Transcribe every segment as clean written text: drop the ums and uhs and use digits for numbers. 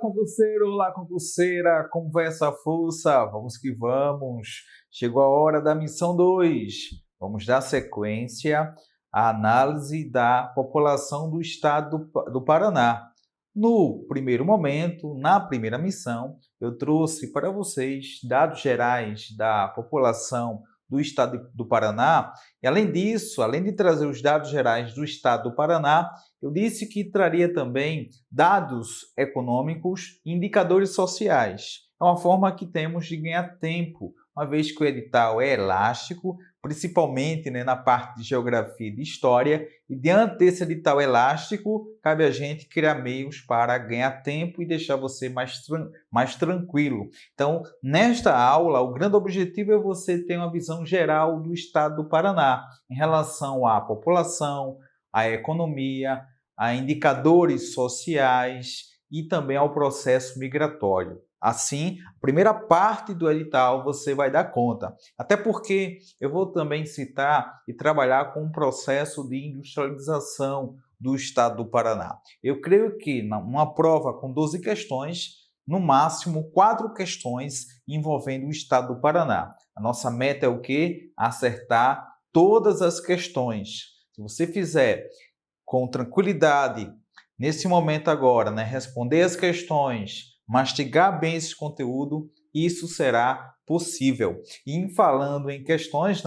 olá, concurseira, conversa força, vamos que vamos. Chegou a hora da missão 2. Vamos dar sequência à análise da população do estado do Paraná. No primeiro momento, na primeira missão, eu trouxe para vocês dados gerais da população do estado do Paraná. E além disso, além de trazer os dados gerais do estado do Paraná, eu disse que traria também dados econômicos e indicadores sociais. É uma forma que temos de ganhar tempo, uma vez que o edital é elástico, principalmente na parte de geografia e de história, e diante desse edital elástico, cabe a gente criar meios para ganhar tempo e deixar você mais tranquilo. Então, nesta aula, o grande objetivo é você ter uma visão geral do estado do Paraná, em relação à população, à economia, a indicadores sociais e também ao processo migratório. Assim, a primeira parte do edital você vai dar conta. Até porque eu vou também citar e trabalhar com um processo de industrialização do estado do Paraná. Eu creio que numa prova com 12 questões, no máximo 4 questões envolvendo o estado do Paraná. A nossa meta é o quê? Acertar todas as questões. Se você fizer com tranquilidade, nesse momento agora, responder as questões, mastigar bem esse conteúdo, isso será possível. E falando em questões,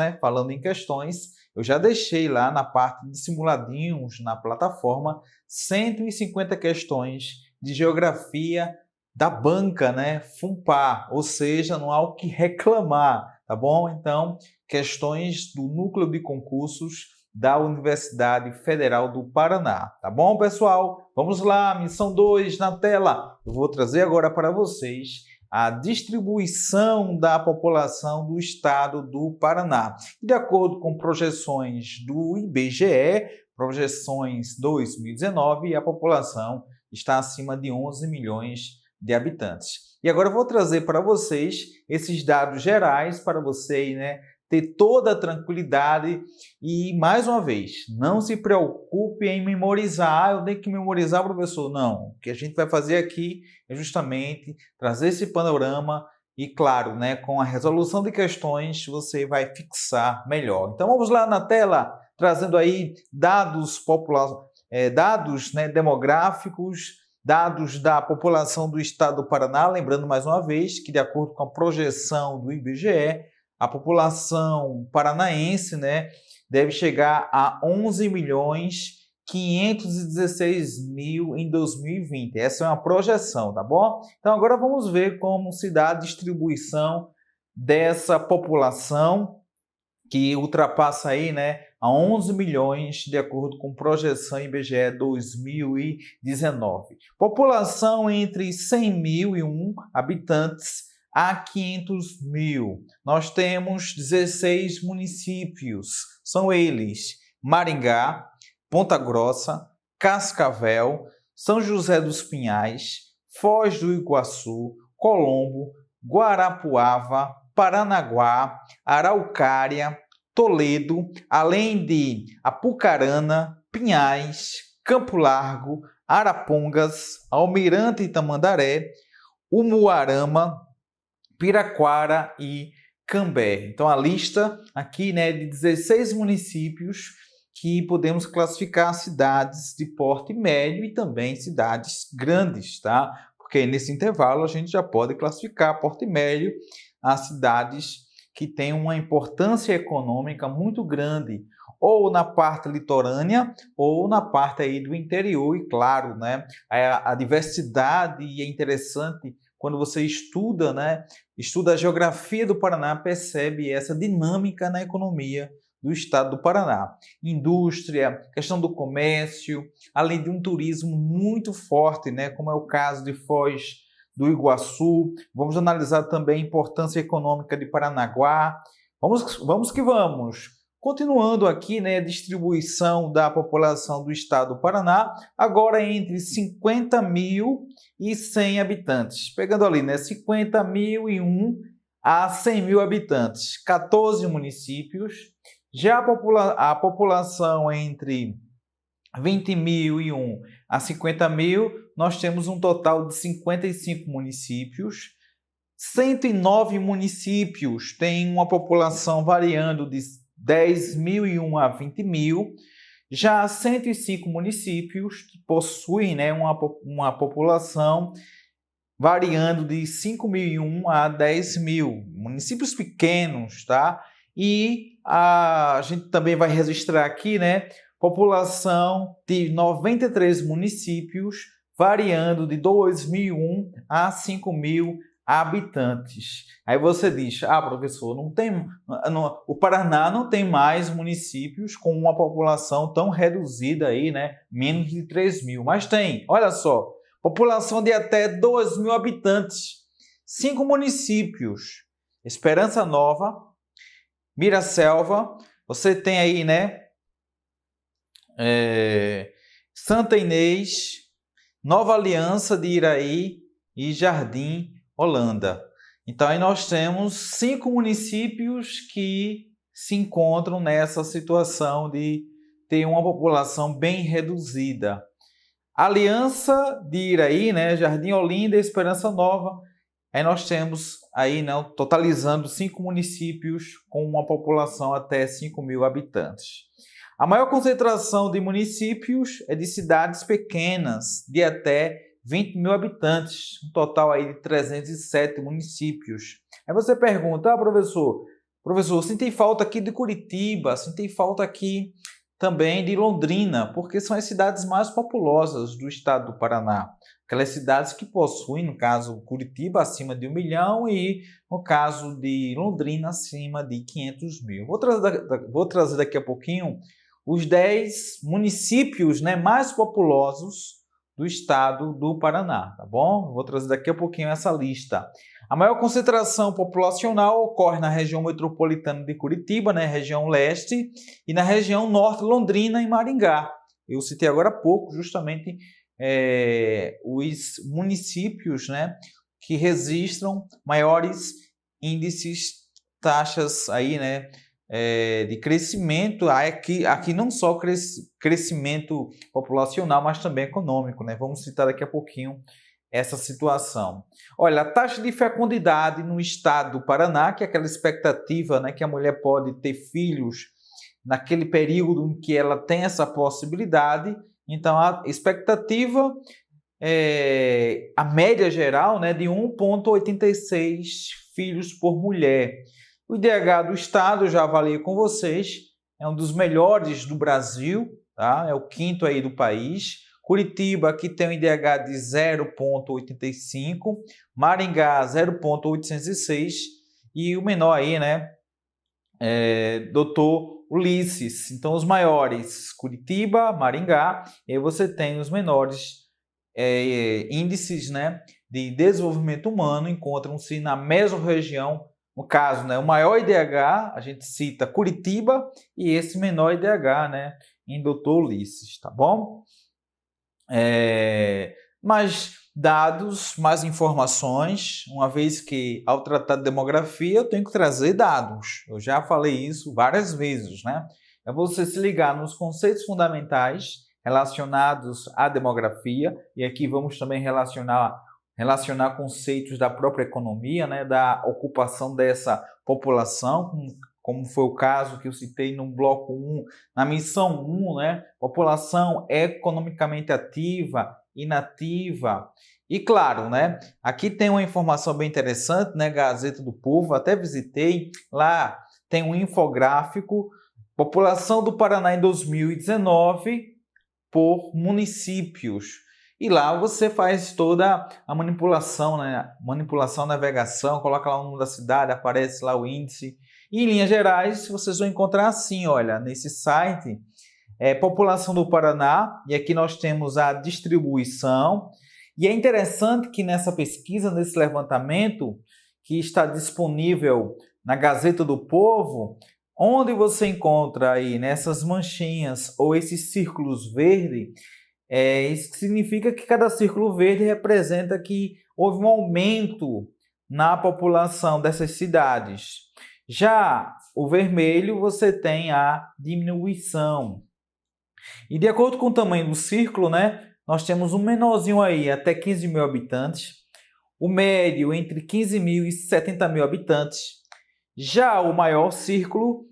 eu já deixei lá na parte de simuladinhos na plataforma 150 questões de geografia da banca, FUNPAR, ou seja, não há o que reclamar, tá bom? Então, questões do núcleo de concursos da Universidade Federal do Paraná. Tá bom, pessoal? Vamos lá, missão 2 na tela. Eu vou trazer agora para vocês a distribuição da população do estado do Paraná. De acordo com projeções do IBGE, projeções 2019, a população está acima de 11 milhões de habitantes. E agora eu vou trazer para vocês esses dados gerais para vocês, ter toda a tranquilidade e, mais uma vez, não se preocupe em memorizar. Eu tenho que memorizar, professor. Não, o que a gente vai fazer aqui é justamente trazer esse panorama e, claro, com a resolução de questões, você vai fixar melhor. Então, vamos lá na tela, trazendo aí dados demográficos, dados da população do estado do Paraná. Lembrando, mais uma vez, que de acordo com a projeção do IBGE, a população paranaense deve chegar a 11.516.000 em 2020. Essa é uma projeção, tá bom? Então, agora vamos ver como se dá a distribuição dessa população que ultrapassa aí, a 11 milhões, de acordo com projeção IBGE 2019. População entre 100.001 habitantes a 500 mil. Nós temos 16 municípios. São eles: Maringá, Ponta Grossa, Cascavel, São José dos Pinhais, Foz do Iguaçu, Colombo, Guarapuava, Paranaguá, Araucária, Toledo, além de Apucarana, Pinhais, Campo Largo, Arapongas, Almirante e Tamandaré, Umuarama, Piraquara e Cambé. Então, a lista aqui de 16 municípios que podemos classificar cidades de porte médio e também cidades grandes, tá? Porque nesse intervalo a gente já pode classificar porte médio as cidades que têm uma importância econômica muito grande, ou na parte litorânea, ou na parte aí do interior. E claro, a diversidade é interessante. Quando você estuda, estuda a geografia do Paraná, percebe essa dinâmica na economia do estado do Paraná. Indústria, questão do comércio, além de um turismo muito forte, como é o caso de Foz do Iguaçu. Vamos analisar também a importância econômica de Paranaguá. Vamos que vamos. Continuando aqui, a distribuição da população do estado do Paraná, agora entre 50 mil e 100 habitantes. Pegando ali, 50.001 a 100 mil habitantes, 14 municípios. Já a população entre 20.001 a 50 mil, nós temos um total de 55 municípios. 109 municípios têm uma população variando de 10.001 a 20.000. Já 105 municípios possuem, né, uma população variando de 5.001 a 10.000. Municípios pequenos, tá? E a gente também vai registrar aqui, né, população de 93 municípios, variando de 2.001 a 5.000 habitantes. Aí você diz, professor, o Paraná não tem mais municípios com uma população tão reduzida aí, né? Menos de 3.000, mas tem, olha só, população de até 2.000 habitantes. 5 municípios, Esperança Nova, Miraselva, você tem aí, né? Santa Inês, Nova Aliança de Iraí e Jardim Holanda. Então, aí nós temos 5 municípios que se encontram nessa situação de ter uma população bem reduzida. Aliança de Iraí, né, Jardim Olinda e Esperança Nova. Aí nós temos aí, né, totalizando 5 municípios com uma população até 5.000 habitantes. A maior concentração de municípios é de cidades pequenas, de até 20.000 habitantes, um total aí de 307 municípios. Aí você pergunta, professor, senti falta aqui de Curitiba, senti falta aqui também de Londrina, porque são as cidades mais populosas do estado do Paraná. Aquelas cidades que possuem, no caso, Curitiba, acima de 1 milhão e, no caso de Londrina, acima de 500 mil. Vou trazer daqui a pouquinho os 10 municípios, né, mais populosos do estado do Paraná, tá bom? Vou trazer daqui a pouquinho essa lista. A maior concentração populacional ocorre na região metropolitana de Curitiba, né, região leste, e na região norte, Londrina e Maringá. Eu citei agora há pouco justamente os municípios, né, que registram maiores índices, taxas aí, né, de crescimento, aqui não só crescimento populacional, mas também econômico, né? Vamos citar daqui a pouquinho essa situação. Olha, a taxa de fecundidade no estado do Paraná, que é aquela expectativa, né, que a mulher pode ter filhos naquele período em que ela tem essa possibilidade. Então, a expectativa a média geral, né, de 1,86 filhos por mulher. O IDH do estado, eu já avaliei com vocês, é um dos melhores do Brasil, tá? É o 5º aí do país. Curitiba, aqui tem um IDH de 0,85, Maringá 0,806 e o menor aí, né, Doutor Ulisses. Então, os maiores, Curitiba, Maringá, e aí você tem os menores índices, né, de desenvolvimento humano, encontram-se na mesorregião. No caso, né, o maior IDH, a gente cita Curitiba, e esse menor IDH, né, em Doutor Ulisses, tá bom? Mais dados, mais informações, uma vez que ao tratar de demografia eu tenho que trazer dados. Eu já falei isso várias vezes, né? É você se ligar nos conceitos fundamentais relacionados à demografia, e aqui vamos também relacionar conceitos da própria economia, né, da ocupação dessa população, como foi o caso que eu citei no bloco 1, na missão 1, né, população economicamente ativa, inativa. E claro, né, aqui tem uma informação bem interessante, né, Gazeta do Povo, até visitei, lá tem um infográfico, população do Paraná em 2019 por municípios. E lá você faz toda a manipulação, né? Manipulação, navegação, coloca lá o nome da cidade, aparece lá o índice. E, em linhas gerais, vocês vão encontrar assim, olha, nesse site, população do Paraná, e aqui nós temos a distribuição. E é interessante que nessa pesquisa, nesse levantamento, que está disponível na Gazeta do Povo, onde você encontra aí nessas manchinhas ou esses círculos verdes, isso significa que cada círculo verde representa que houve um aumento na população dessas cidades. Já o vermelho, você tem a diminuição. E de acordo com o tamanho do círculo, né, nós temos um menorzinho aí, até 15 mil habitantes, o médio entre 15 mil e 70 mil habitantes. Já o maior círculo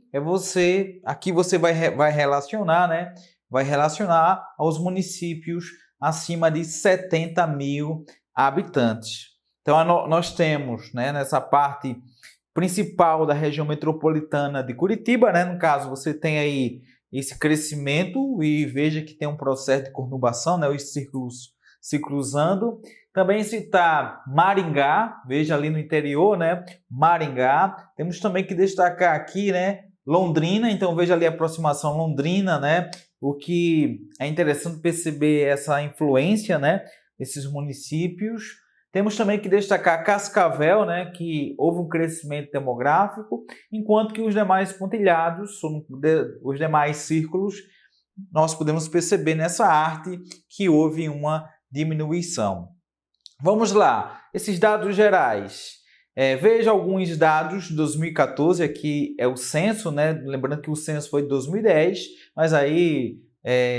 aqui você vai relacionar, né? Vai relacionar aos municípios acima de 70 mil habitantes. Então, nós temos, né, nessa parte principal da região metropolitana de Curitiba, né? No caso, você tem aí esse crescimento e veja que tem um processo de conurbação, né? Os círculos se cruzando. Também citar Maringá, veja ali no interior, né? Maringá. Temos também que destacar aqui, né? Londrina, então veja ali a aproximação Londrina, né? O que é interessante perceber essa influência, né? Desses municípios. Temos também que destacar Cascavel, né? Que houve um crescimento demográfico, enquanto que os demais pontilhados, os demais círculos, nós podemos perceber nessa arte que houve uma diminuição. Vamos lá, esses dados gerais. Veja alguns dados de 2014, aqui é o censo, né? Lembrando que o censo foi de 2010, mas aí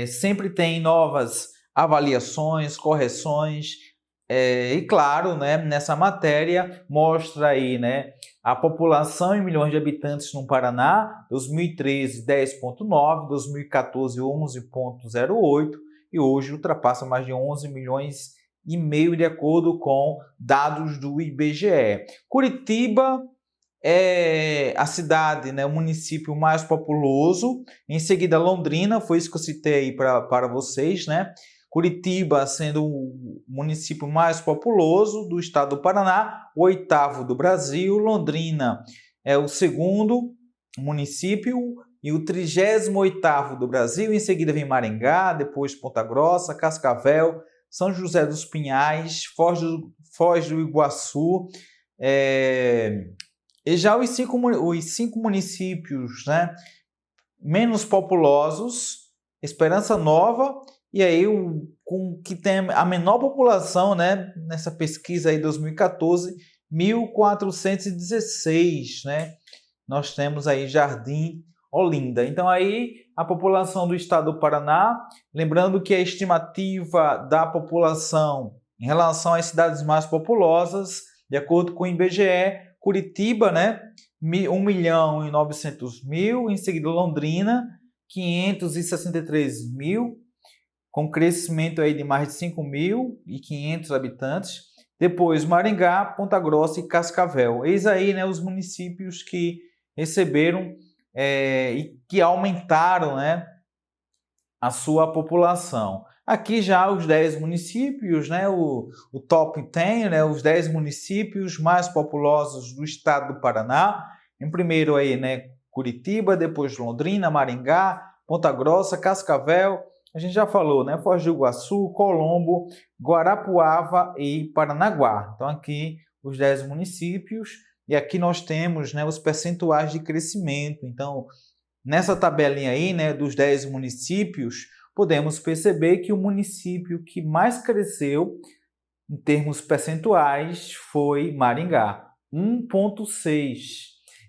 sempre tem novas avaliações, correções, e claro, né, nessa matéria mostra aí, né, a população em milhões de habitantes no Paraná, 2013 10,9, 2014 11,08 e hoje ultrapassa mais de 11 milhões e meio de acordo com dados do IBGE. Curitiba é a cidade, né, o município mais populoso, em seguida Londrina, foi isso que eu citei aí para vocês, né? Curitiba sendo o município mais populoso do estado do Paraná, o 8º do Brasil. Londrina é o segundo município e o 38º do Brasil. Em seguida vem Maringá, depois Ponta Grossa, Cascavel, São José dos Pinhais, Foz do Iguaçu. E já os cinco municípios, né, menos populosos, Esperança Nova, e aí com que tem a menor população, né, nessa pesquisa aí 2014, 1.416, né? Nós temos aí Jardim Olinda. Então aí a população do estado do Paraná, lembrando que a estimativa da população em relação às cidades mais populosas, de acordo com o IBGE, Curitiba, né, 1.900.000, em seguida Londrina, 563.000, com crescimento aí de mais de 5.500 habitantes. Depois Maringá, Ponta Grossa e Cascavel. Eis aí, né, os municípios que receberam e que aumentaram, né, a sua população. Aqui já os 10 municípios, né, o top 10, né, os 10 municípios mais populosos do estado do Paraná. Em primeiro aí, né, Curitiba, depois Londrina, Maringá, Ponta Grossa, Cascavel, a gente já falou, né, Foz do Iguaçu, Colombo, Guarapuava e Paranaguá. Então aqui os 10 municípios e aqui nós temos, né, os percentuais de crescimento. Então, nessa tabelinha aí, né, dos 10 municípios, podemos perceber que o município que mais cresceu em termos percentuais foi Maringá, 1,6.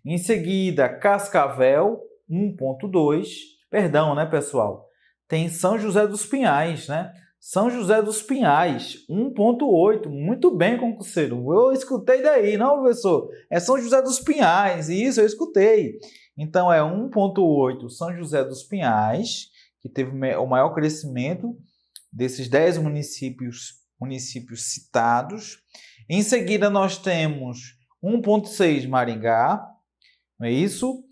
Em seguida, Cascavel, 1,2. Perdão, né, pessoal? Tem São José dos Pinhais, né? São José dos Pinhais, 1,8. Muito bem, concurseiro. Eu escutei daí, não, professor? É São José dos Pinhais. Isso, eu escutei. Então, é 1,8 São José dos Pinhais, que teve o maior crescimento desses 10 municípios citados. Em seguida, nós temos 1,6 Maringá, não é isso?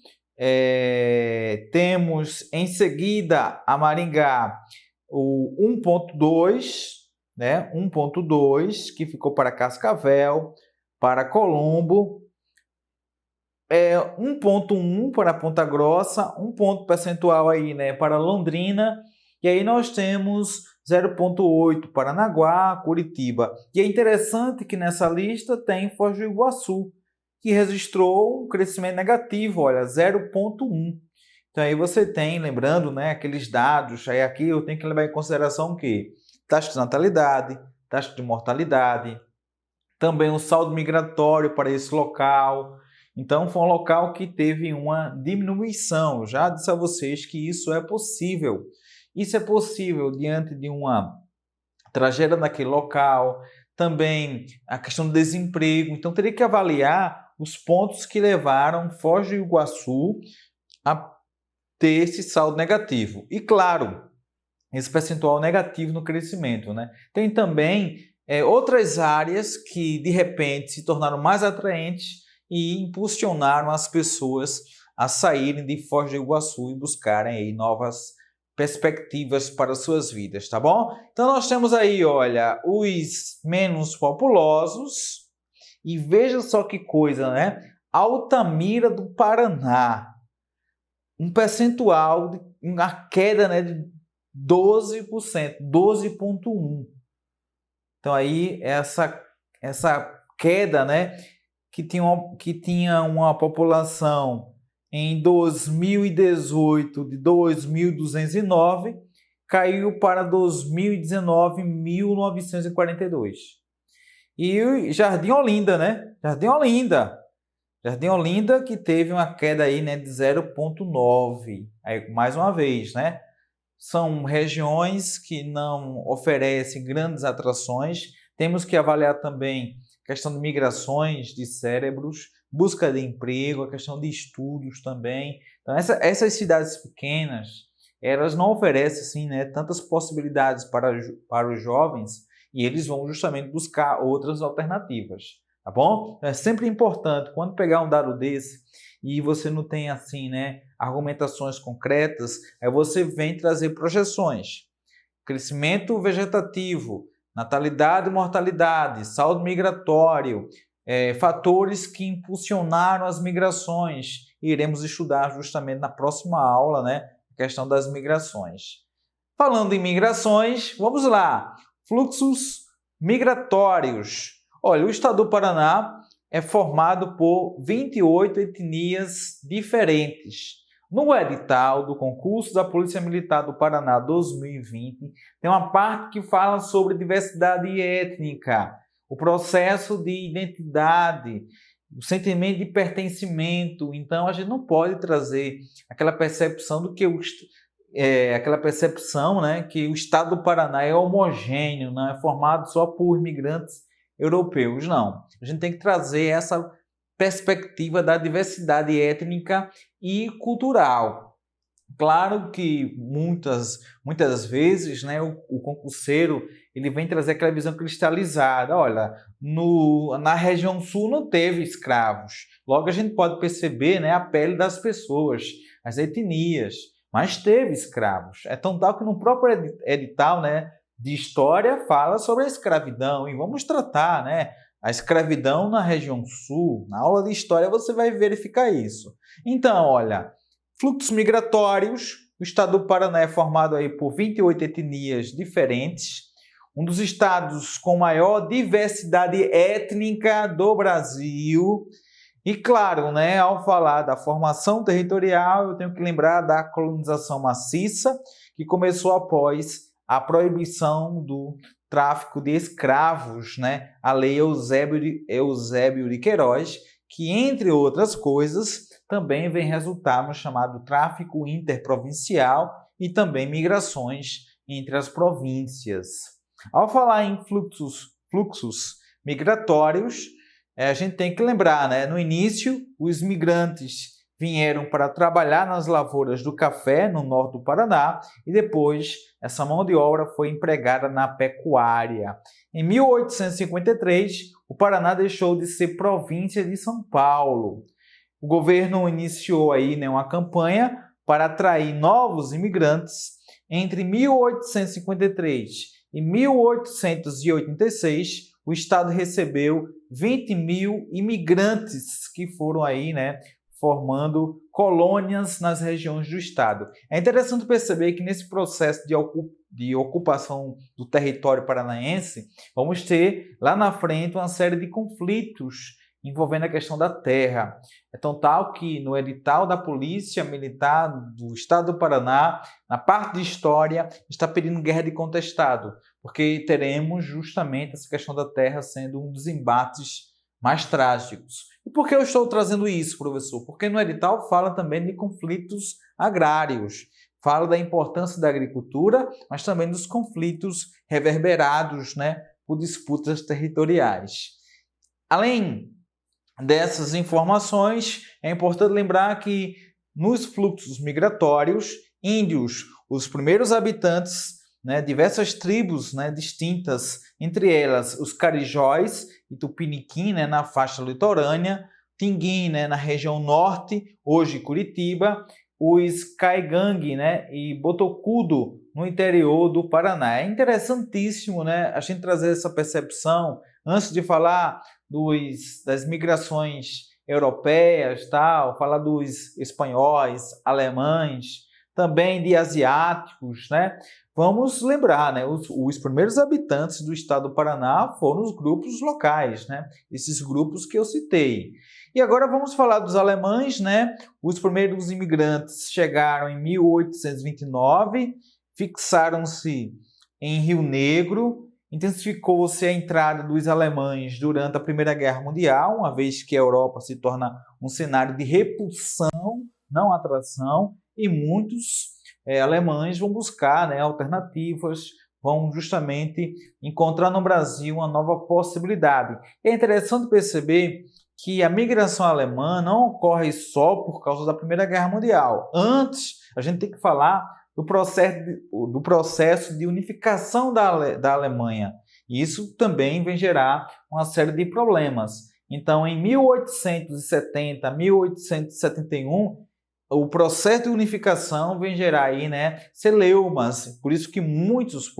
Temos em seguida a Maringá o 1,2, né? 1,2, que ficou para Cascavel, para Colombo, 1,1 para Ponta Grossa, 1 ponto percentual aí, né, para Londrina, e aí nós temos 0,8 para Paranaguá, Curitiba. E é interessante que nessa lista tem Foz do Iguaçu, que registrou um crescimento negativo, olha, 0,1. Então aí você tem, lembrando, né, aqueles dados, aí aqui eu tenho que levar em consideração o quê? Taxa de natalidade, taxa de mortalidade, também o saldo migratório para esse local. Então foi um local que teve uma diminuição. Eu já disse a vocês que isso é possível. Isso é possível diante de uma tragédia naquele local, também a questão do desemprego. Então, teria que avaliar os pontos que levaram Foz do Iguaçu a ter esse saldo negativo. E, claro, esse percentual negativo no crescimento, né? Tem também outras áreas que, de repente, se tornaram mais atraentes e impulsionaram as pessoas a saírem de Foz do Iguaçu e buscarem aí novas perspectivas para suas vidas, tá bom? Então, nós temos aí, olha, os menos populosos e veja só que coisa, né? Altamira do Paraná, um percentual, uma queda, né, de 12%, 12,1%. Então aí essa queda, né, que tinha uma população em 2018 de 2.209, caiu para 2019 1.942. E Jardim Olinda, né? Jardim Olinda que teve uma queda aí, né, de 0,9. Aí mais uma vez, né? São regiões que não oferecem grandes atrações. Temos que avaliar também a questão de migrações de cérebros, busca de emprego, a questão de estudos também. Então, essas cidades pequenas, elas não oferecem assim, né, tantas possibilidades para os jovens e eles vão justamente buscar outras alternativas, tá bom? Então, é sempre importante, quando pegar um dado desse, e você não tem assim, né, argumentações concretas, aí você vem trazer projeções. Crescimento vegetativo, natalidade e mortalidade, saldo migratório, fatores que impulsionaram as migrações. Iremos estudar justamente na próxima aula, né, a questão das migrações. Falando em migrações, vamos lá. Fluxos migratórios. Olha, o estado do Paraná é formado por 28 etnias diferentes. No edital do concurso da Polícia Militar do Paraná 2020, tem uma parte que fala sobre diversidade étnica, o processo de identidade, o sentimento de pertencimento. Então, a gente não pode trazer aquela percepção do que aquela percepção, né, que o estado do Paraná é homogêneo, não é formado só por imigrantes europeus, não. A gente tem que trazer essa perspectiva da diversidade étnica e cultural. Claro que muitas vezes, né, o concurseiro ele vem trazer aquela visão cristalizada. Olha, na região sul não teve escravos. Logo a gente pode perceber, né, a pele das pessoas, as etnias, mas teve escravos. É tão tal que no próprio edital, né, de história fala sobre a escravidão e vamos tratar, né, a escravidão na região sul. Na aula de história você vai verificar isso. Então, olha, fluxos migratórios, o estado do Paraná é formado aí por 28 etnias diferentes, um dos estados com maior diversidade étnica do Brasil. E claro, né, ao falar da formação territorial, eu tenho que lembrar da colonização maciça, que começou após a proibição do tráfico de escravos, né, a Lei Eusébio de Queiroz, que, entre outras coisas, também vem resultar no chamado tráfico interprovincial e também migrações entre as províncias. Ao falar em fluxos migratórios, a gente tem que lembrar, né? No início, os migrantes vieram para trabalhar nas lavouras do café no norte do Paraná e depois essa mão de obra foi empregada na pecuária. Em 1853, o Paraná deixou de ser província de São Paulo. O governo iniciou aí, né, uma campanha para atrair novos imigrantes. Entre 1853 e 1886, o estado recebeu 20 mil imigrantes que foram aí, né, formando colônias nas regiões do estado. É interessante perceber que nesse processo de ocupação do território paranaense, vamos ter lá na frente uma série de conflitos envolvendo a questão da terra. É tão tal que no edital da Polícia Militar do Estado do Paraná, na parte de história, está pedindo guerra de contestado, porque teremos justamente essa questão da terra sendo um dos embates mais trágicos. E por que eu estou trazendo isso, professor? Porque no edital fala também de conflitos agrários, fala da importância da agricultura, mas também dos conflitos reverberados, né, por disputas territoriais. Além dessas informações, é importante lembrar que nos fluxos migratórios, índios, os primeiros habitantes, né, diversas tribos, né, distintas, entre elas os carijóis e tupiniquim, né, na faixa litorânea, Tinguim, né, na região norte, hoje Curitiba, os Caigangue, né, e Botocudo, no interior do Paraná. É interessantíssimo, né, a gente trazer essa percepção antes de falar das migrações europeias, tal, falar dos espanhóis, alemães, também de asiáticos, né? Vamos lembrar, né, os primeiros habitantes do estado do Paraná foram os grupos locais, né? Esses grupos que eu citei. E agora vamos falar dos alemães, né? Os primeiros imigrantes chegaram em 1829, fixaram-se em Rio Negro, intensificou-se a entrada dos alemães durante a Primeira Guerra Mundial, uma vez que a Europa se torna um cenário de repulsão, não atração, e muitos alemães vão buscar, né, alternativas, vão justamente encontrar no Brasil uma nova possibilidade. É interessante perceber que a migração alemã não ocorre só por causa da Primeira Guerra Mundial. Antes, a gente tem que falar do processo de unificação da Alemanha. Isso também vem gerar uma série de problemas. Então, em 1870, 1871, o processo de unificação vem gerar aí, né, celeumas, por isso que muitos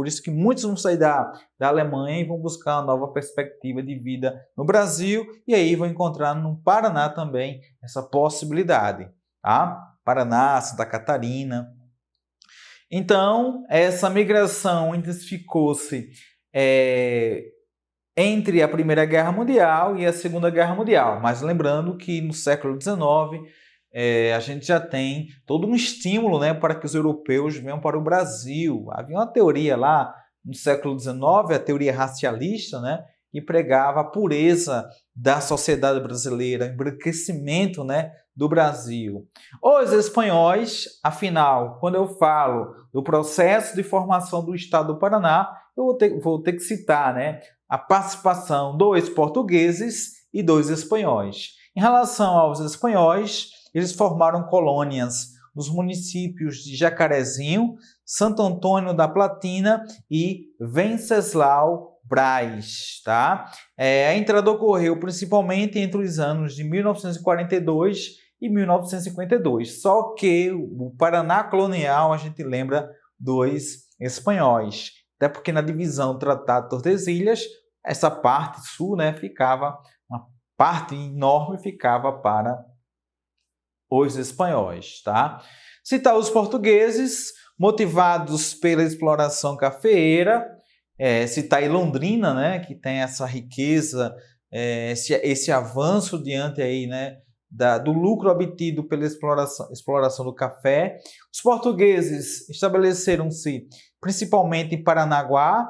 vão sair da Alemanha e vão buscar uma nova perspectiva de vida no Brasil, e aí vão encontrar no Paraná também essa possibilidade, tá? Paraná, Santa Catarina. Então, essa migração intensificou-se entre a Primeira Guerra Mundial e a Segunda Guerra Mundial, mas lembrando que no século XIX, a gente já tem todo um estímulo, né, para que os europeus venham para o Brasil. Havia uma teoria lá no século XIX, a teoria racialista, né, que pregava a pureza da sociedade brasileira, o embranquecimento, né, do Brasil. Os espanhóis, afinal, quando eu falo do processo de formação do Estado do Paraná, eu vou ter que citar, né, a participação dos portugueses e dos espanhóis. Em relação aos espanhóis, eles formaram colônias nos municípios de Jacarezinho, Santo Antônio da Platina e Venceslau Braz. Tá? A entrada ocorreu principalmente entre os anos de 1942 e 1952. Só que o Paraná colonial a gente lembra dos espanhóis. Até porque na divisão do Tratado de Tordesilhas, essa parte sul, né, uma parte enorme ficava para os espanhóis, tá? Citar os portugueses, motivados pela exploração cafeeira, citar aí Londrina, né, que tem essa riqueza, esse avanço diante aí, né, do lucro obtido pela exploração do café. Os portugueses estabeleceram-se principalmente em Paranaguá.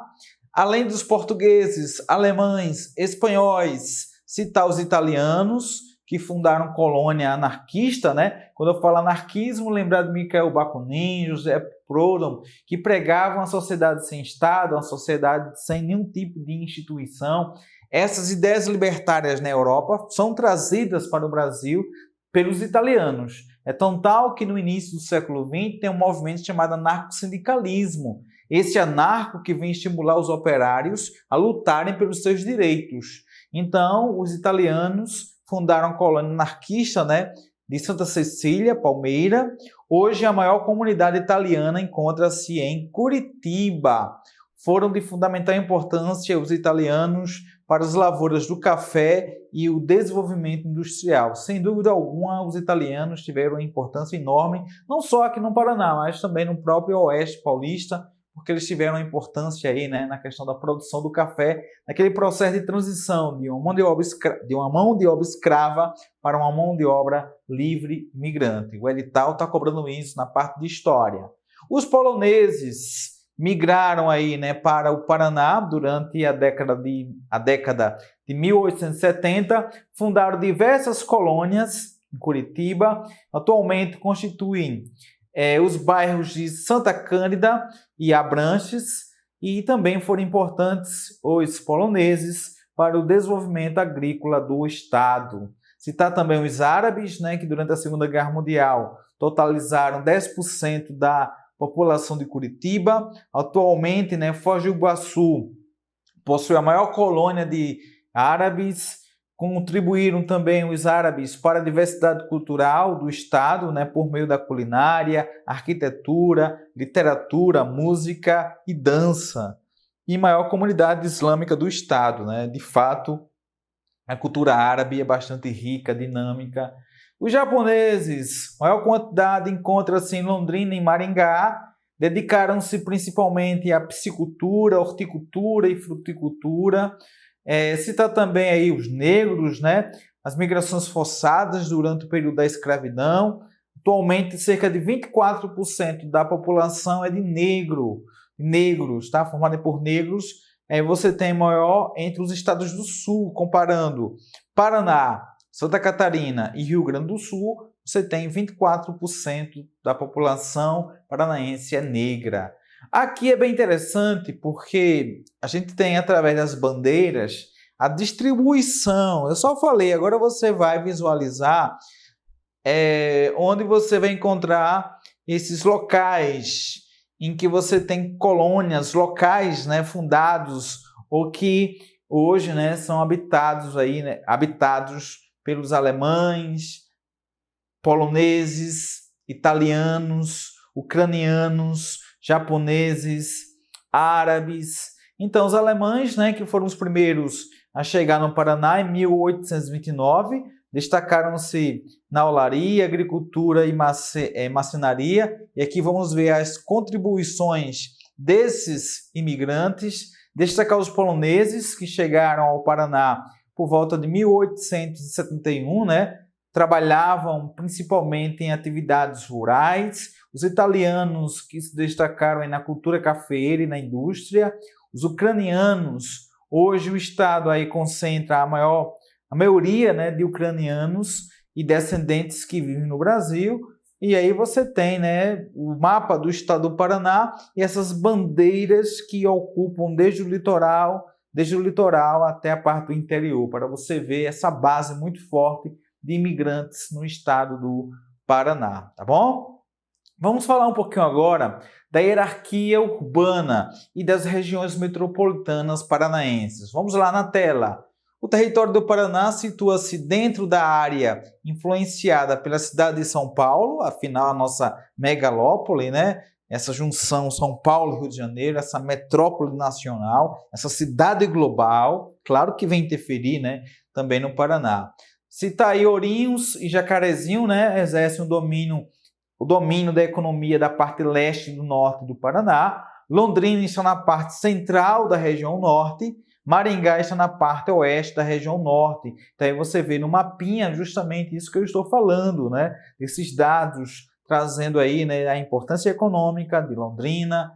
Além dos portugueses, alemães, espanhóis, citar os italianos, que fundaram colônia anarquista, né? Quando eu falo anarquismo, lembrar de Mikhail Bakunin, José Proudhon, que pregavam uma sociedade sem Estado, uma sociedade sem nenhum tipo de instituição. Essas ideias libertárias na Europa são trazidas para o Brasil pelos italianos. É tão tal que no início do século XX tem um movimento chamado anarcossindicalismo. Esse anarco que vem estimular os operários a lutarem pelos seus direitos. Então, os italianos fundaram a colônia anarquista, né, de Santa Cecília, Palmeira. Hoje, a maior comunidade italiana encontra-se em Curitiba. Foram de fundamental importância os italianos para as lavouras do café e o desenvolvimento industrial. Sem dúvida alguma, os italianos tiveram uma importância enorme, não só aqui no Paraná, mas também no próprio Oeste Paulista, porque eles tiveram uma importância aí, né, na questão da produção do café, naquele processo de transição de uma mão de obra escrava para uma mão de obra livre imigrante. O edital está cobrando isso na parte de história. Os poloneses migraram aí, né, para o Paraná durante a década de 1870, fundaram diversas colônias em Curitiba, atualmente constituem os bairros de Santa Cândida e Abranches, e também foram importantes os poloneses para o desenvolvimento agrícola do estado. Citar também os árabes, né, que durante a Segunda Guerra Mundial totalizaram 10% da população de Curitiba. Atualmente, né, Foz do Iguaçu possui a maior colônia de árabes. Contribuíram também os árabes para a diversidade cultural do estado, né, por meio da culinária, arquitetura, literatura, música e dança. E maior comunidade islâmica do estado, né? De fato, a cultura árabe é bastante rica, dinâmica. Os japoneses, maior quantidade encontra-se em Londrina e Maringá, dedicaram-se principalmente à piscicultura, horticultura e fruticultura. Cita também aí os negros, né? As migrações forçadas durante o período da escravidão. Atualmente, cerca de 24% da população é de negros, tá? Formada por negros. Você tem maior entre os estados do sul, comparando Paraná, Santa Catarina e Rio Grande do Sul, você tem 24% da população paranaense é negra. Aqui é bem interessante porque a gente tem, através das bandeiras, a distribuição. Eu só falei, agora você vai visualizar onde você vai encontrar esses locais em que você tem colônias locais, né, fundados ou que hoje, né, são habitados pelos alemães, poloneses, italianos, ucranianos, japoneses, árabes. Então, os alemães, né, que foram os primeiros a chegar no Paraná em 1829, destacaram-se na olaria, agricultura e marcenaria. E aqui vamos ver as contribuições desses imigrantes. Destacar os poloneses, que chegaram ao Paraná por volta de 1871, né? Trabalhavam principalmente em atividades rurais. Os italianos, que se destacaram na cultura cafeeira e na indústria. Os ucranianos, hoje o estado aí concentra a maioria, né, de ucranianos e descendentes que vivem no Brasil. E aí você tem, né, o mapa do estado do Paraná e essas bandeiras que ocupam desde o litoral até a parte do interior, para você ver essa base muito forte de imigrantes no estado do Paraná, tá bom? Vamos falar um pouquinho agora da hierarquia urbana e das regiões metropolitanas paranaenses. Vamos lá na tela. O território do Paraná situa-se dentro da área influenciada pela cidade de São Paulo, afinal a nossa megalópole, né? Essa junção São Paulo e Rio de Janeiro, essa metrópole nacional, essa cidade global, claro que vem interferir, né, também no Paraná. Citar aí Ourinhos e Jacarezinho, né, exercem o domínio da economia da parte leste e do norte do Paraná. Londrina está na parte central da região norte. Maringá está na parte oeste da região norte. Então aí você vê no mapinha justamente isso que eu estou falando, né? Esses dados trazendo aí, né, a importância econômica de Londrina,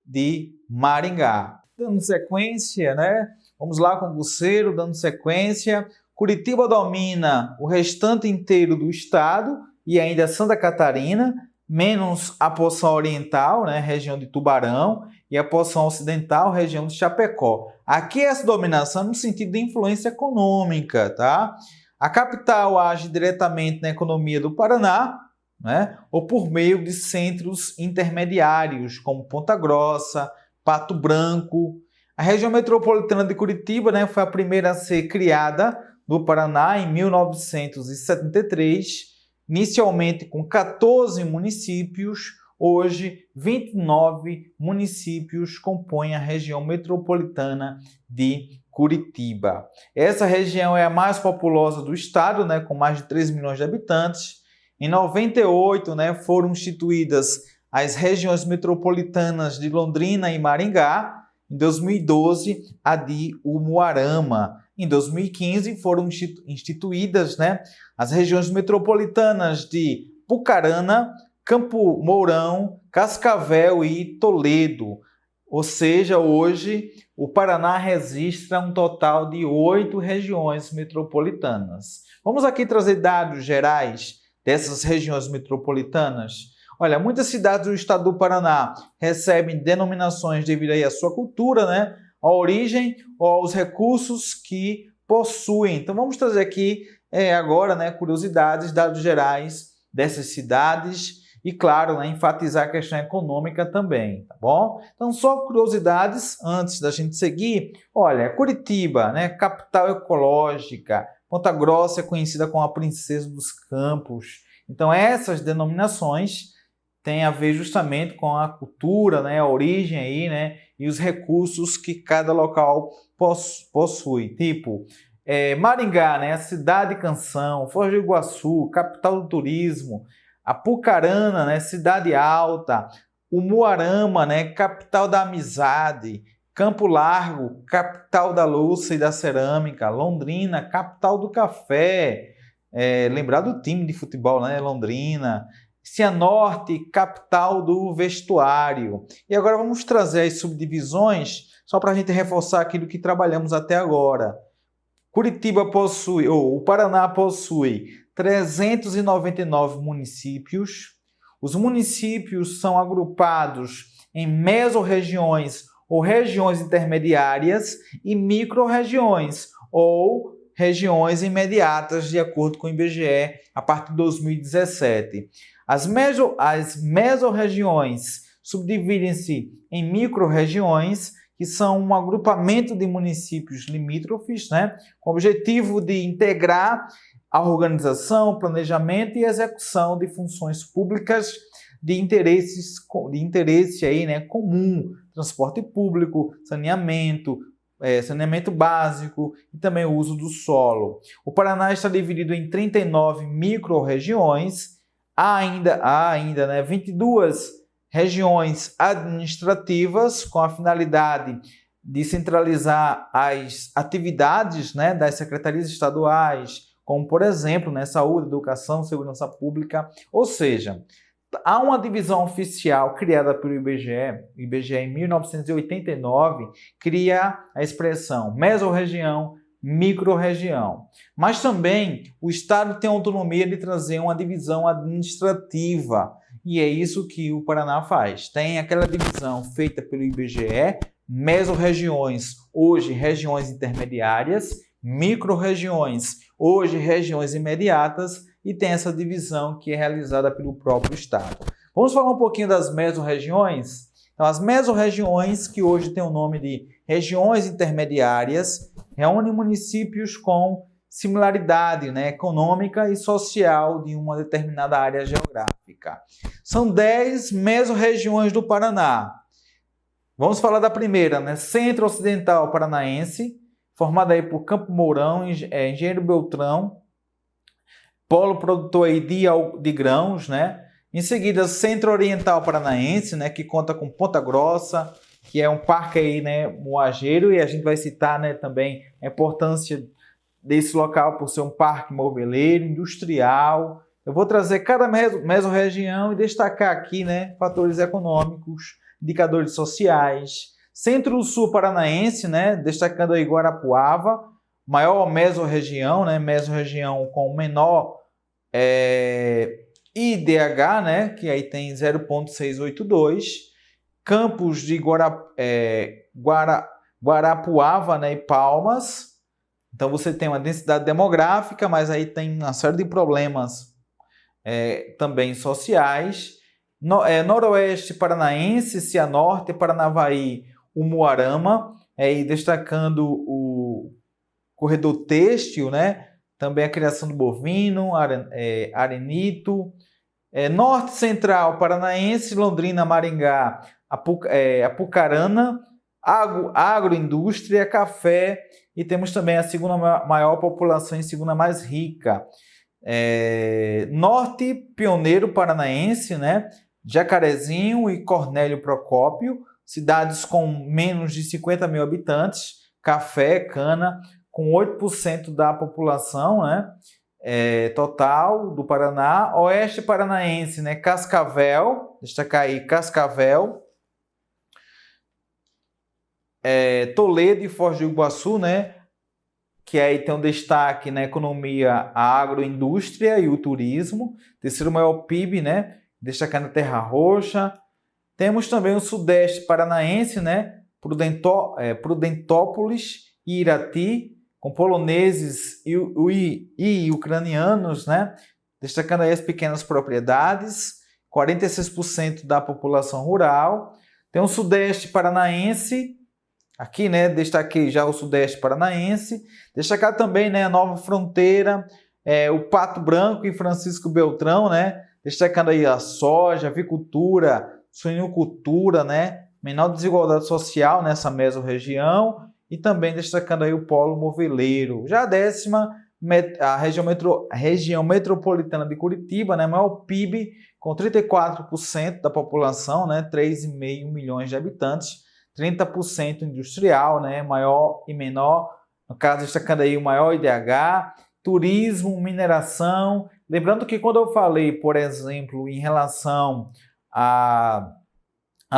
de Maringá. Dando sequência, né? Vamos lá com o Buceiro, dando sequência. Curitiba domina o restante inteiro do estado e ainda Santa Catarina, menos a porção oriental, né, região de Tubarão, e a porção ocidental, região de Chapecó. Aqui essa dominação no sentido de influência econômica, tá? A capital age diretamente na economia do Paraná, né, ou por meio de centros intermediários, como Ponta Grossa, Pato Branco. A região metropolitana de Curitiba, né, foi a primeira a ser criada no Paraná em 1973, inicialmente com 14 municípios. Hoje, 29 municípios compõem a região metropolitana de Curitiba. Essa região é a mais populosa do estado, né, com mais de 3 milhões de habitantes. Em 98, né, foram instituídas as regiões metropolitanas de Londrina e Maringá. Em 2012, a de Umuarama. Em 2015, foram instituídas, né, as regiões metropolitanas de Pucarana, Campo Mourão, Cascavel e Toledo. Ou seja, hoje o Paraná registra um total de 8 regiões metropolitanas. Vamos aqui trazer dados gerais dessas regiões metropolitanas. Olha, muitas cidades do estado do Paraná recebem denominações devido aí à sua cultura, né? À origem ou aos recursos que possuem. Então vamos trazer aqui agora, né, curiosidades, dados gerais dessas cidades e, claro, né, enfatizar a questão econômica também, tá bom? Então, só curiosidades antes da gente seguir. Olha, Curitiba, né, capital ecológica. Ponta Grossa é conhecida como a princesa dos campos. Então, essas denominações têm a ver justamente com a cultura, né, a origem aí, né, e os recursos que cada local possui. Tipo, Maringá, né, a cidade canção, Foz do Iguaçu, capital do turismo, Apucarana, né, cidade alta, Umuarama, né, capital da amizade, Campo Largo, capital da louça e da cerâmica, Londrina, capital do café, lembrar do time de futebol, né, Londrina, Cianorte, capital do vestuário. E agora vamos trazer as subdivisões, só para a gente reforçar aquilo que trabalhamos até agora. Curitiba possui, ou o Paraná possui 399 municípios. Os municípios são agrupados em mesorregiões ou regiões intermediárias e microrregiões ou regiões imediatas, de acordo com o IBGE, a partir de 2017. As mesorregiões subdividem-se em microrregiões, que são um agrupamento de municípios limítrofes, né, com o objetivo de integrar a organização, planejamento e execução de funções públicas de interesse aí, né, comum, transporte público, saneamento básico e também o uso do solo. O Paraná está dividido em 39 micro-regiões, há ainda, né, 22 regiões administrativas com a finalidade de centralizar as atividades, né, das secretarias estaduais, como, por exemplo, né, saúde, educação, segurança pública. Ou seja, há uma divisão oficial criada pelo IBGE. O IBGE, em 1989, cria a expressão mesorregião, microrregião. Mas também o Estado tem autonomia de trazer uma divisão administrativa. E é isso que o Paraná faz. Tem aquela divisão feita pelo IBGE, mesorregiões, hoje regiões intermediárias, microrregiões, hoje regiões imediatas, e tem essa divisão que é realizada pelo próprio Estado. Vamos falar um pouquinho das mesorregiões? Então, as mesorregiões, que hoje tem o nome de regiões intermediárias, reúnem municípios com similaridade, né, econômica e social de uma determinada área geográfica. São 10 mesorregiões do Paraná. Vamos falar da primeira, né, Centro-Ocidental Paranaense, formada aí por Campo Mourão, Engenheiro Beltrão, polo produtor aí de grãos, né? Em seguida, Centro-Oriental Paranaense, né, que conta com Ponta Grossa, que é um parque aí, né, moageiro, e a gente vai citar, né, também a importância desse local por ser um parque moveleiro, industrial. Eu vou trazer cada mesorregião e destacar aqui, né, fatores econômicos, indicadores sociais. Centro-Sul Paranaense, né, destacando aí Guarapuava, maior mesorregião, né, mesorregião com menor IDH, né, que aí tem 0,682. Campos de Guarapuava, né, e Palmas. Então você tem uma densidade demográfica, mas aí tem uma série de problemas também sociais. Noroeste Paranaense, Cianorte, Paranavaí, Umuarama, e destacando o corredor têxtil, né? Também a criação do bovino, arenito. Norte Central Paranaense, Londrina, Maringá, Apucarana, agroindústria, café, e temos também a segunda maior população e segunda mais rica. Norte Pioneiro Paranaense, né? Jacarezinho e Cornélio Procópio, cidades com menos de 50 mil habitantes, café, cana, com 8% da população, né, total do Paraná. Oeste Paranaense, né, Cascavel, destacar aí Cascavel, Toledo e Foz do Iguaçu, né, que aí tem um destaque na economia, a agroindústria e o turismo. Terceiro maior PIB, né, destacando a Terra Roxa. Temos também o Sudeste Paranaense, né? Prudentópolis e Irati, com poloneses e ucranianos, né? Destacando aí as pequenas propriedades, 46% da população rural. Tem o Sudeste Paranaense, aqui, né? Destaquei já o Sudeste Paranaense. Destacar também, né, a Nova Fronteira, o Pato Branco e Francisco Beltrão, né? Destacando aí a soja, avicultura, suinocultura, né? Menor desigualdade social nessa mesorregião e também destacando aí o polo moveleiro. Já a décima, a região metropolitana de Curitiba, né? Maior PIB, com 34% da população, né? 3,5 milhões de habitantes, 30% industrial, né? Maior e menor, no caso destacando aí o maior IDH, turismo, mineração. Lembrando que quando eu falei, por exemplo, em relação a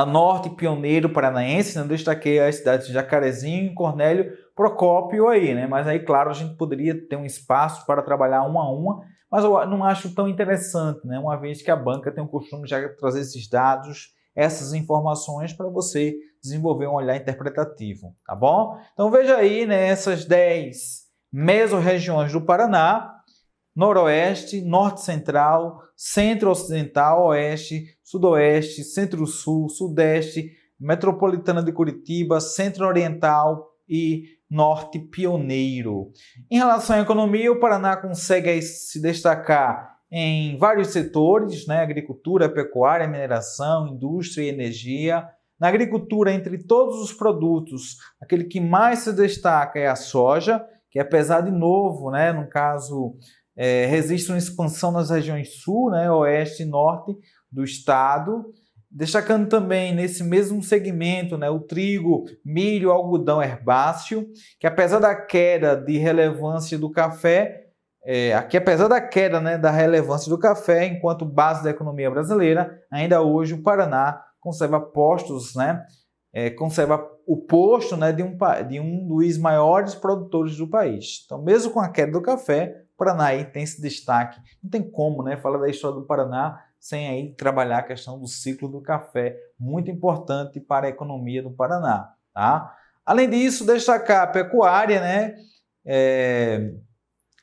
Norte Pioneiro Paranaense, né, eu destaquei as cidades de Jacarezinho e Cornélio Procópio aí, né? Mas aí, claro, a gente poderia ter um espaço para trabalhar uma a uma, mas eu não acho tão interessante, né? Uma vez que a banca tem o costume de já trazer esses dados, essas informações para você desenvolver um olhar interpretativo, tá bom? Então veja aí, né, essas 10 mesorregiões do Paraná: Noroeste, Norte Central, Centro-Ocidental, Oeste, Sudoeste, Centro-Sul, Sudeste, Metropolitana de Curitiba, Centro-Oriental e Norte Pioneiro. Em relação à economia, o Paraná consegue se destacar em vários setores, né? Agricultura, pecuária, mineração, indústria e energia. Na agricultura, entre todos os produtos, aquele que mais se destaca é a soja, que apesar de novo, né, no caso, registra uma expansão nas regiões sul, né, oeste e norte do estado, destacando também nesse mesmo segmento, né, o trigo, milho, algodão herbáceo, que apesar da queda de relevância do café, apesar da queda, né, da relevância do café enquanto base da economia brasileira, ainda hoje o Paraná conserva postos, né, conserva o posto, né, de um dos maiores produtores do país. Então, mesmo com a queda do café, o Paraná aí tem esse destaque. Não tem como, né, falar da história do Paraná sem aí trabalhar a questão do ciclo do café, muito importante para a economia do Paraná, tá? Além disso, destacar a pecuária, né,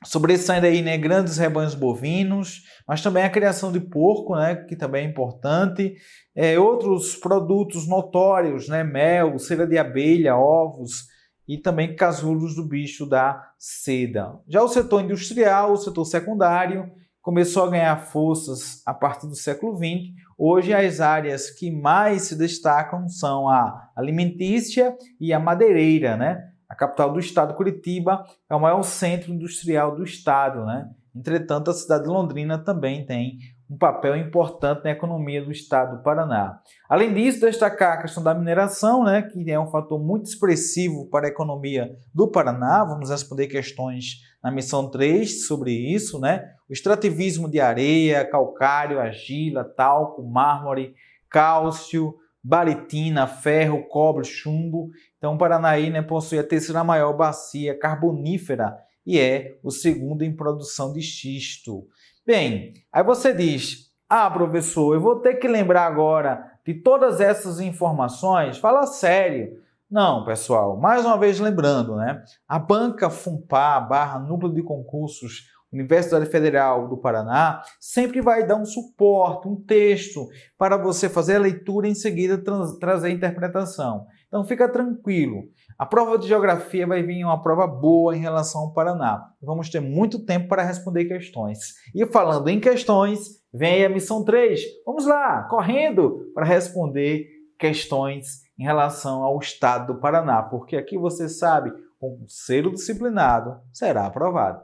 sobressaindo aí, né, grandes rebanhos bovinos, mas também a criação de porco, né, que também é importante, outros produtos notórios, né, mel, cera de abelha, ovos e também casulos do bicho da seda. Já o setor industrial, o setor secundário, começou a ganhar forças a partir do século XX. Hoje as áreas que mais se destacam são a alimentícia e a madeireira, né? A capital do estado, Curitiba, é o maior centro industrial do estado, né? Entretanto, a cidade de Londrina também tem um papel importante na economia do estado do Paraná. Além disso, destacar a questão da mineração, né, que é um fator muito expressivo para a economia do Paraná. Vamos responder questões na missão 3 sobre isso, né? O extrativismo de areia, calcário, argila, talco, mármore, cálcio, baritina, ferro, cobre, chumbo. Então, o Paraná, né, possui a terceira maior bacia carbonífera e é o segundo em produção de xisto. Bem, aí você diz, professor, eu vou ter que lembrar agora de todas essas informações? Fala sério. Não, pessoal, mais uma vez lembrando, né? A banca FUNPA / Núcleo de Concursos Universidade Federal do Paraná sempre vai dar um suporte, um texto para você fazer a leitura e em seguida trazer a interpretação. Então fica tranquilo. A prova de geografia vai vir uma prova boa em relação ao Paraná. Vamos ter muito tempo para responder questões. E falando em questões, vem aí a missão 3. Vamos lá, correndo para responder questões em relação ao estado do Paraná, porque aqui você sabe, com o selo disciplinado será aprovado.